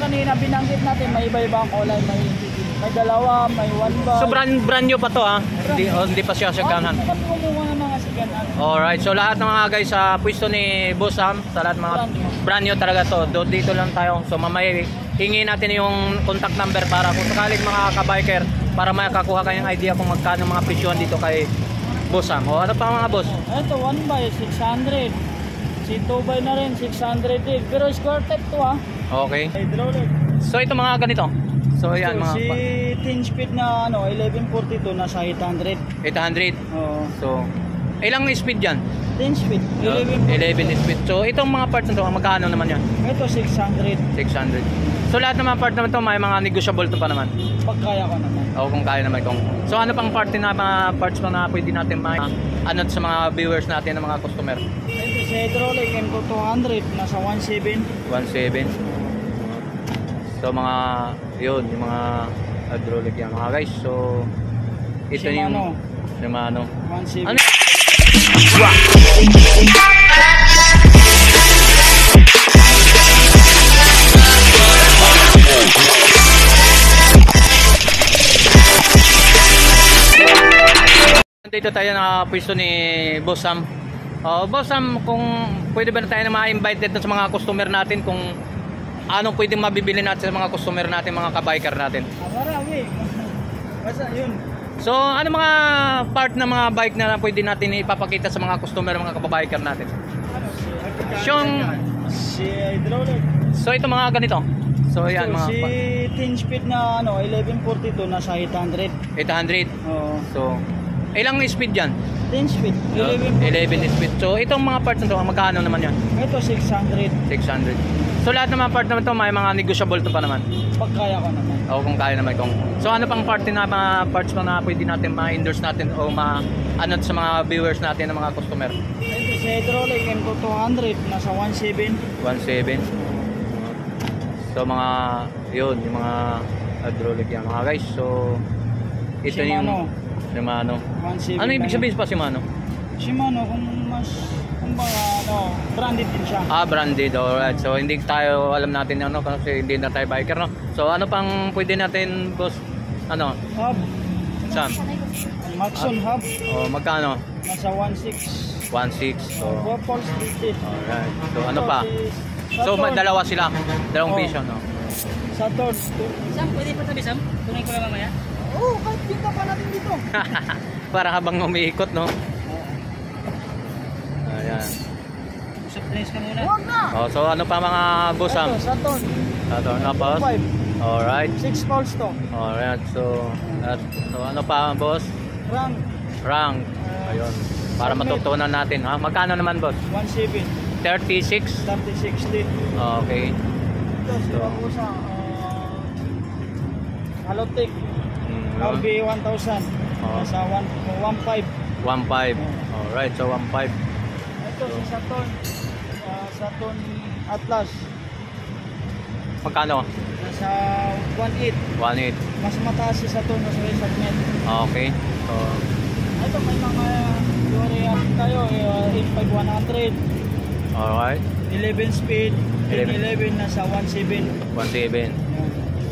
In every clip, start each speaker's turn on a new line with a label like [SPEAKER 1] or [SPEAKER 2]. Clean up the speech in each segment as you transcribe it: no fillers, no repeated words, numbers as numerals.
[SPEAKER 1] kanina binanggit natin, may iba-iba ang kulay. May dalawa, may one bar.
[SPEAKER 2] So brand new pa to ha? Hindi pa siya saganan.
[SPEAKER 1] Kumuha ng mga saganan.
[SPEAKER 2] Alright, so lahat ng mga guys sa pwesto ni Boss Sam, sa lahat mga brand new talaga to. Dito lang tayo. So mamaya hingin natin yung contact number para kung sakaling mga ka-biker para makakuha kayong idea kung magkano mga presyon dito kay Boss Sam. O ano pa mga boss?
[SPEAKER 1] Ito, 1 by 600. Si 2 by na rin, 600 din. Pero square type to ha.
[SPEAKER 2] Okay.
[SPEAKER 1] Hydraulic.
[SPEAKER 2] So ito mga ganito. So yan mga
[SPEAKER 1] si 10 speed na 1142 nasa 800.
[SPEAKER 2] 800.
[SPEAKER 1] Oo.
[SPEAKER 2] So ilang speed yan?
[SPEAKER 1] 10 speed.
[SPEAKER 2] 11 speed. So itong mga parts nito magkano naman yan?
[SPEAKER 1] Ito 600.
[SPEAKER 2] 600. So lahat ng mga part naman to may mga negotiable to pa naman.
[SPEAKER 1] Pag kaya ko naman.
[SPEAKER 2] O kung kaya naman kung. So ano pang part na mga parts pa na pwede natin ano sa mga viewers natin ng mga customer?
[SPEAKER 1] Ito si hydraulic M200 nasa 17.
[SPEAKER 2] 17. So mga yun, yung mga hydraulic yan mga guys. So ito
[SPEAKER 1] Shimano.
[SPEAKER 2] yung Shimano.
[SPEAKER 1] 17.
[SPEAKER 2] Ano? Dito tayo na pwesto ni Boss Sam. Boss Sam, kung pwede ba na tayo na ma-invite dito sa mga customer natin kung anong pwedeng mabibili natin sa mga customer natin, mga ka-biker natin.
[SPEAKER 1] Marami. Basta yun.
[SPEAKER 2] So ano mga part ng mga bike na pwede natin ipapakita sa mga customer, mga ka-biker natin?
[SPEAKER 1] Si hydraulic.
[SPEAKER 2] So ito mga ganito. So yan mga
[SPEAKER 1] si 10 speed na 1142 nasa 800.
[SPEAKER 2] 800.
[SPEAKER 1] Oo.
[SPEAKER 2] So ilang speed yan?
[SPEAKER 1] 10 speed.
[SPEAKER 2] 11 speed. So itong mga parts nito magkano naman yan?
[SPEAKER 1] Ito 600.
[SPEAKER 2] 600. So lahat ng mga part naman to may mga negotiable to pa naman.
[SPEAKER 1] Pag kaya ko naman.
[SPEAKER 2] O kung kaya naman kung. So ano pang part na mga parts pa na pwede natin ma-endorse natin o ano sa mga viewers natin ng mga customer?
[SPEAKER 1] Ito si hydraulic M200 nasa 17.
[SPEAKER 2] 17. So mga yun, yung mga hydraulic yan mga guys. So ito
[SPEAKER 1] Shimano.
[SPEAKER 2] yung Shimano.
[SPEAKER 1] 17.
[SPEAKER 2] Ano ibig sabihin pa Shimano?
[SPEAKER 1] Shimano kung branded din siya.
[SPEAKER 2] Branded, alright. So hindi tayo alam natin ano kasi hindi na tayo biker no. So ano pang pwede natin boss ano?
[SPEAKER 1] Hub.
[SPEAKER 2] Sam.
[SPEAKER 1] Maxon hub.
[SPEAKER 2] Magkano?
[SPEAKER 1] Nasa 16.
[SPEAKER 2] 16. So
[SPEAKER 1] Pulse 50.
[SPEAKER 2] alright. So ano pa? So dalawa sila, dalawang piso no.
[SPEAKER 1] Saturn.
[SPEAKER 3] Sam, pwede pa tabi Sam? Tunay ko lang mamaya.
[SPEAKER 1] Oo, kahit kita pa natin dito.
[SPEAKER 2] Para habang umiikot no. Ayan.
[SPEAKER 3] Usap drinks ka muna.
[SPEAKER 1] Huwag na.
[SPEAKER 2] So ano pa mga boss Sam?
[SPEAKER 1] Ito, Saturn.
[SPEAKER 2] Saturn na pa.
[SPEAKER 1] 5.
[SPEAKER 2] Alright.
[SPEAKER 1] 6 pulse to.
[SPEAKER 2] Alright. So ano pa boss?
[SPEAKER 1] Rank.
[SPEAKER 2] Rank. Ayun. Para matutunan natin ha. Magkano naman boss?
[SPEAKER 1] 17.
[SPEAKER 2] 36.
[SPEAKER 1] 3060.
[SPEAKER 2] Okay.
[SPEAKER 1] Ito, si Rabusa. Halotic. RB 1000. Nasa 1.5.
[SPEAKER 2] 1.5. Alright. So 1.5.
[SPEAKER 1] Ito si Saturn. Saturn Atlas.
[SPEAKER 2] Magkano?
[SPEAKER 1] Nasa 1.8.
[SPEAKER 2] 1.8.
[SPEAKER 1] Mas mataas si Saturn sa segment.
[SPEAKER 2] Okay. So
[SPEAKER 1] Ito may mga Yuri tayo. 85100.
[SPEAKER 2] alright.
[SPEAKER 1] 11 speed. 11 nasa 1.7.
[SPEAKER 2] 1.7.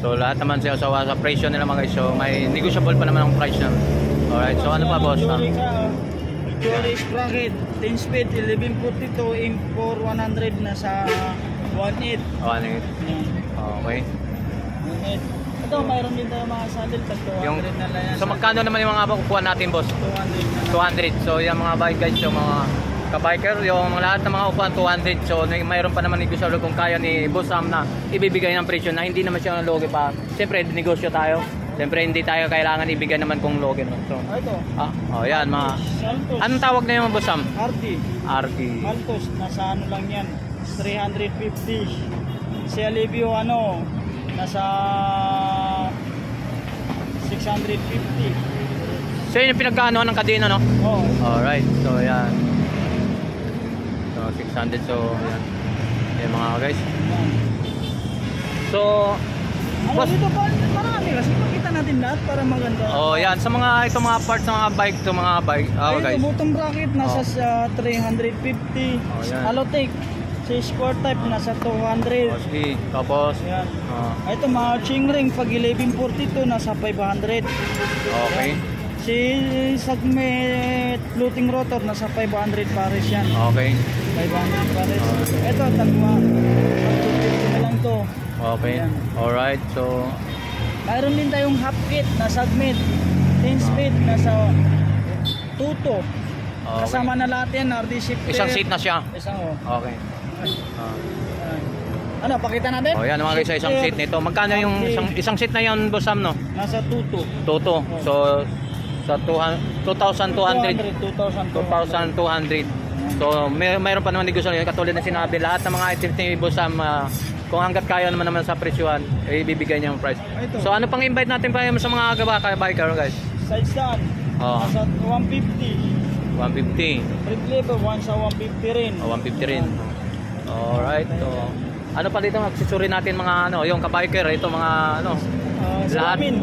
[SPEAKER 2] So lahat naman sa presyo nila mga guys. So may negotiable pa naman ang price na. Alright. So ano pa boss?
[SPEAKER 1] Yuri sprocket 10 speed 1142 M4 100 nasa 1.8.
[SPEAKER 2] 1.8. Okay.
[SPEAKER 1] 1.8. Ito mayroon din tayo mga saddle tag 200 na lang yan.
[SPEAKER 2] So magkano naman yung mga kukuha natin boss?
[SPEAKER 1] 200 na lang.
[SPEAKER 2] 200. So yung mga bike guys, yung mga ka-biker, yung lahat ng mga upuan 200. So mayroon pa naman negosyable kung kaya ni Boss Sam na ibibigay ng presyo na hindi naman siya ng logi pa. Siyempre negosyo tayo. Siyempre hindi tayo kailangan ibigay naman kung logi no. So
[SPEAKER 1] Ito.
[SPEAKER 2] yan mga.
[SPEAKER 1] Altos.
[SPEAKER 2] Anong tawag na yung Boss Sam?
[SPEAKER 1] RT.
[SPEAKER 2] RT.
[SPEAKER 1] Altos nasa ano lang yan 350. Si Alivio nasa 650.
[SPEAKER 2] So yun yung pinagkano ng kadena no?
[SPEAKER 1] Oh.
[SPEAKER 2] Alright. So yan. So 600. So yan. Yan mga guys. So
[SPEAKER 1] Dito pa marami kasi makita natin lahat para maganda.
[SPEAKER 2] yan sa mga itong mga parts ng mga bike to mga bike.
[SPEAKER 1] Ayun,
[SPEAKER 2] Guys.
[SPEAKER 1] button bracket nasa sa 350.
[SPEAKER 2] yan.
[SPEAKER 1] Halotech Si square type nasa 200.
[SPEAKER 2] Sige. Tapos,
[SPEAKER 1] Yan.
[SPEAKER 2] oh,
[SPEAKER 1] Ito mga chingring pag 1142 nasa 500.
[SPEAKER 2] okay.
[SPEAKER 1] Si segment floating rotor nasa 500 pares yan.
[SPEAKER 2] Okay.
[SPEAKER 1] 500 pares. Ito tagwa. 250 na lang to.
[SPEAKER 2] Okay.
[SPEAKER 1] Ayan.
[SPEAKER 2] Alright. So,
[SPEAKER 1] Mayroon din tayong half kit na segment 10 speed nasa 2 to.
[SPEAKER 2] okay.
[SPEAKER 1] Kasama na lahat yan, RD shifter.
[SPEAKER 2] Isang seat na siya.
[SPEAKER 1] Isang
[SPEAKER 2] Okay.
[SPEAKER 1] Ano, pakita natin?
[SPEAKER 2] Oh, yan mga guys, isang seat nito. Magkano yung isang seat na yon, Boss Sam, no?
[SPEAKER 1] Nasa 2 to.
[SPEAKER 2] Toto. So, sa 2,200. 2,200. So, mayroon pa naman negosyo. Katulad na sinabi, lahat ng mga items ni Boss Sam, kung hanggat kaya naman sa presyuhan, ibibigay niya yung price.
[SPEAKER 1] Ito.
[SPEAKER 2] So, ano pang invite natin pa sa mga biker, guys?
[SPEAKER 1] Side stand.
[SPEAKER 2] Oh.
[SPEAKER 1] Nasa 150.
[SPEAKER 2] 150.
[SPEAKER 1] Red level, 1 sa 150 rin.
[SPEAKER 2] 150 rin. Alright. So, ano pa dito accessory natin mga ano, yung ka-biker, ito mga ano.
[SPEAKER 1] Salamin.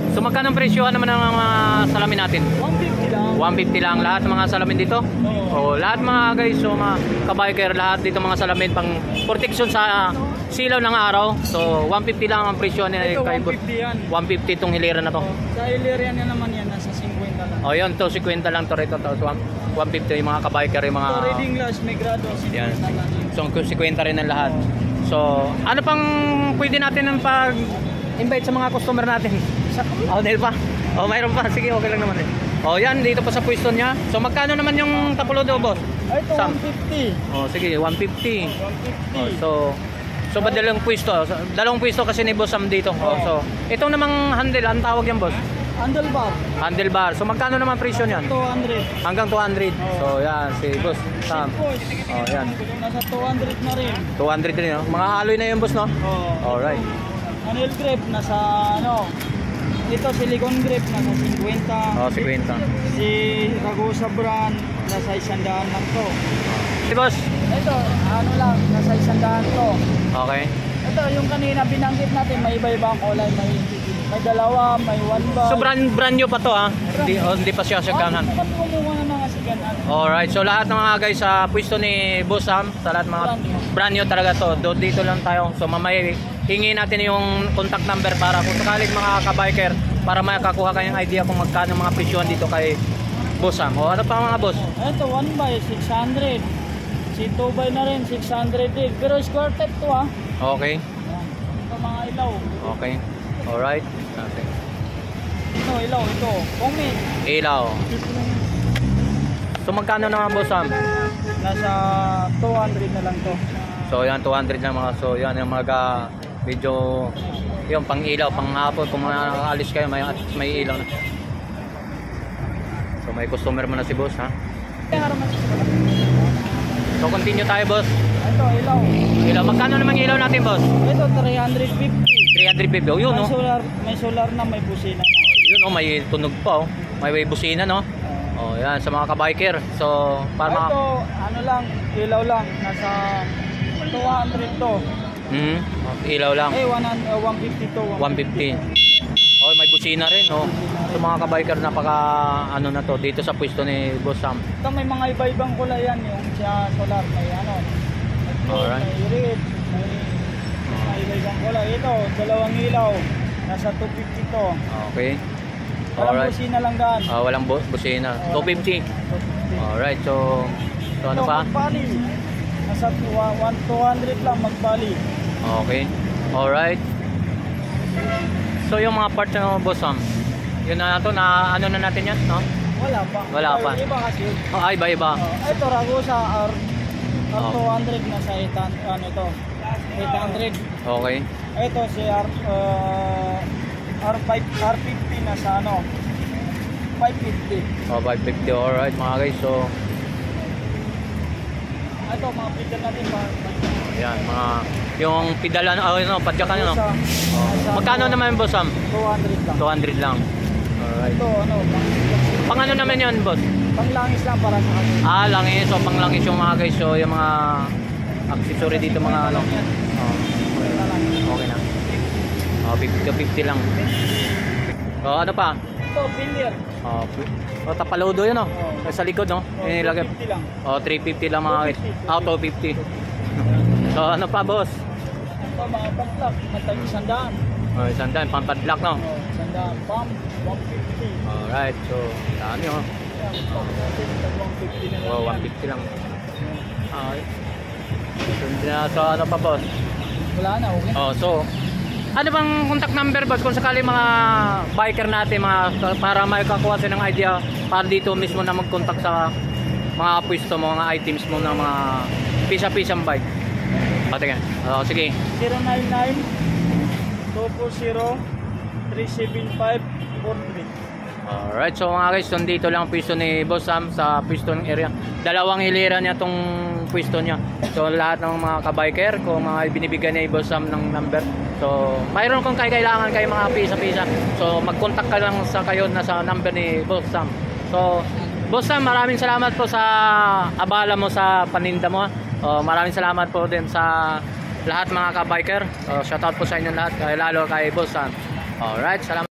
[SPEAKER 2] So magkano ang presyo naman ng mga salamin natin?
[SPEAKER 1] 150 lang.
[SPEAKER 2] 150 lang lahat ng mga salamin dito?
[SPEAKER 1] Oo.
[SPEAKER 2] Oh, lahat mga guys, so mga ka-biker, lahat dito mga salamin pang protection sa silaw ng araw. So 150 lang ang presyo ni
[SPEAKER 1] Ito,
[SPEAKER 2] kay
[SPEAKER 1] 150 yan.
[SPEAKER 2] 150 itong hilera na to.
[SPEAKER 1] Sa Ilerian yan naman yan, nasa 50 lang.
[SPEAKER 2] Oh, yun to 50 lang to rito to 150 yung mga ka-biker, yung mga
[SPEAKER 1] Ito, reading glass, may grado, 50
[SPEAKER 2] yan.
[SPEAKER 1] lang.
[SPEAKER 2] So 50 rin ang lahat. So ano pang pwede natin ng pag-invite sa mga customer natin? Oh, dahil pa. Oh, mayroon pa. Sige, okay lang naman eh. Oh, yan dito pa sa pwesto niya. So magkano naman yung tapulodo, boss?
[SPEAKER 1] Ito,
[SPEAKER 2] Sam?
[SPEAKER 1] 150.
[SPEAKER 2] Oh, sige, 150.
[SPEAKER 1] 150.
[SPEAKER 2] Oh, so ba dalawang pwesto? Dalawang pwesto kasi ni Boss Sam dito. Oh, so itong namang handle, ang tawag yan, boss?
[SPEAKER 1] Handlebar.
[SPEAKER 2] Handlebar. So magkano naman presyo niyan?
[SPEAKER 1] 200.
[SPEAKER 2] Hanggang 200. So yan si Boss Sam.
[SPEAKER 1] Boss.
[SPEAKER 2] Oh, yan.
[SPEAKER 1] Nasa 200 na rin.
[SPEAKER 2] 200 din, no? Mga alloy na yun, boss, no?
[SPEAKER 1] Oh.
[SPEAKER 2] Alright.
[SPEAKER 1] Nail grip nasa ano? Ito silicone grip nasa 50.
[SPEAKER 2] Oh, 50.
[SPEAKER 1] Si Ragusa brand nasa 100 lang to.
[SPEAKER 2] Si boss.
[SPEAKER 1] Ito ano lang nasa 100 to.
[SPEAKER 2] Okay.
[SPEAKER 1] Ito yung kanina binanggit natin may iba-ibang kulay, may dalawa, may one bar.
[SPEAKER 2] So brand new pa to, ha? Hindi pa siya sagahan.
[SPEAKER 1] Kumuha na mga siganan.
[SPEAKER 2] Alright, so lahat ng mga guys sa pwesto ni Boss Sam, sa lahat mga brand new talaga to. Dito lang tayo. So mamaya hingi natin yung contact number para kung sakaling mga ka-biker para makakuha kayong idea kung magkano mga presyon dito kay Boss Sam. O ano pa mga boss?
[SPEAKER 1] Ito 1 by 600. Si 2 by na rin 600 din. Pero square type to ha.
[SPEAKER 2] Okay.
[SPEAKER 1] Ito mga ilaw.
[SPEAKER 2] Okay. Alright. Okay.
[SPEAKER 1] Ito ilaw ito. Kumi.
[SPEAKER 2] Ilaw. So magkano naman, Boss Sam?
[SPEAKER 1] Nasa 200 na lang to.
[SPEAKER 2] So yan 200 lang mga, so yan yung mga medyo yung pang ilaw, pang hapon kung makaalis kayo may ilaw na. So may customer mo na si boss, ha. So continue tayo, boss.
[SPEAKER 1] Ito ilaw.
[SPEAKER 2] Ilaw, magkano naman ilaw natin, boss?
[SPEAKER 1] Ito 350.
[SPEAKER 2] 350. Oh, yun, no.
[SPEAKER 1] May solar na, may busina na.
[SPEAKER 2] Yun, oh, may tunog pa, oh. May busina, no. Oh, yan sa mga ka-biker. So para
[SPEAKER 1] Ito ano lang, ilaw lang nasa 200 to.
[SPEAKER 2] Ilaw lang.
[SPEAKER 1] 150 to.
[SPEAKER 2] 150. Oh, may busina rin, oh. So mga ka-biker, napaka ano na to dito sa pwesto ni Boss Sam.
[SPEAKER 1] Ito may mga iba-ibang kulay yan, yung siya solar may ano.
[SPEAKER 2] Alright.
[SPEAKER 1] May red, may mga iba-ibang kulay. Ito, dalawang ilaw. Nasa 250 to.
[SPEAKER 2] Okay.
[SPEAKER 1] Walang
[SPEAKER 2] Alright.
[SPEAKER 1] busina lang daan.
[SPEAKER 2] Walang busina. 250.
[SPEAKER 1] 250.
[SPEAKER 2] Alright, so ano pa?
[SPEAKER 1] Magbali. Nasa 200 lang magbali.
[SPEAKER 2] Okay. Alright. So yung mga parts ng Boss Sam, yun na to, na ano na natin yan, no?
[SPEAKER 1] Wala pa.
[SPEAKER 2] Wala pa.
[SPEAKER 1] Iba kasi.
[SPEAKER 2] Oh, ay, iba.
[SPEAKER 1] Ito Ragusa R200 nasa 800 ano ito. 800.
[SPEAKER 2] Okay.
[SPEAKER 1] Ito si R50 nasa ano 550.
[SPEAKER 2] Oh, 550. Alright, mga guys. So,
[SPEAKER 1] Ito mga pedal natin pa.
[SPEAKER 2] yan, mga yung pedalan, padyakan yun, no? Magkano naman, Boss Sam?
[SPEAKER 1] 200 lang.
[SPEAKER 2] 200 lang. Alright.
[SPEAKER 1] Ito ano,
[SPEAKER 2] Pang ano naman yun, boss?
[SPEAKER 1] panglangis lang para sa kanila.
[SPEAKER 2] Langis. So, pang langis yung mga guys. So, yung mga accessory dito, mga ano. Oh, okay na. Oh, 50 lang. So, ano pa?
[SPEAKER 1] Ito, filler.
[SPEAKER 2] Tapaludo yun, no?
[SPEAKER 1] Oo.
[SPEAKER 2] Sa likod, no?
[SPEAKER 1] Oh,
[SPEAKER 2] Yung nilagay.
[SPEAKER 1] 250 lang.
[SPEAKER 2] 350 lang mga guys. 250. So, ano pa, boss?
[SPEAKER 1] Ito, mga pang-lock. Matag 100.
[SPEAKER 2] Sandaan, pampadlock, no?
[SPEAKER 1] 100. Pump, 150.
[SPEAKER 2] Alright, so, dami, oh.
[SPEAKER 1] Yan, pump natin, tag 150 na lang.
[SPEAKER 2] Wow,
[SPEAKER 1] yan.
[SPEAKER 2] 150 lang. Okay. So, ano pa, boss?
[SPEAKER 1] Wala na, okay.
[SPEAKER 2] So, ano bang contact number, boss? Kung sakali mga biker natin, para may kakuha sila ng idea, para dito mismo na mag-contact sa mga pwesto mo, mga items mo ng mga pisa-pisang bike. Pati nga. Sige.
[SPEAKER 1] 099-240-375-43.
[SPEAKER 2] Alright, so mga guys, dito lang ang pwesto ni Boss Sam sa pwesto ng area. Dalawang hilera niya tong pwesto niya. So lahat ng mga kabiker, kung mga binibigyan ni Boss Sam ng number. So mayroon kung kailangan kayo mga pisa-pisa. So mag-contact ka lang sa kayo na sa number ni Boss Sam. So Boss Sam, maraming salamat po sa abala mo sa paninda mo. Maraming salamat po din sa lahat mga kabiker. Shoutout po sa inyo lahat, lalo kay Boss Sam. Alright, salamat.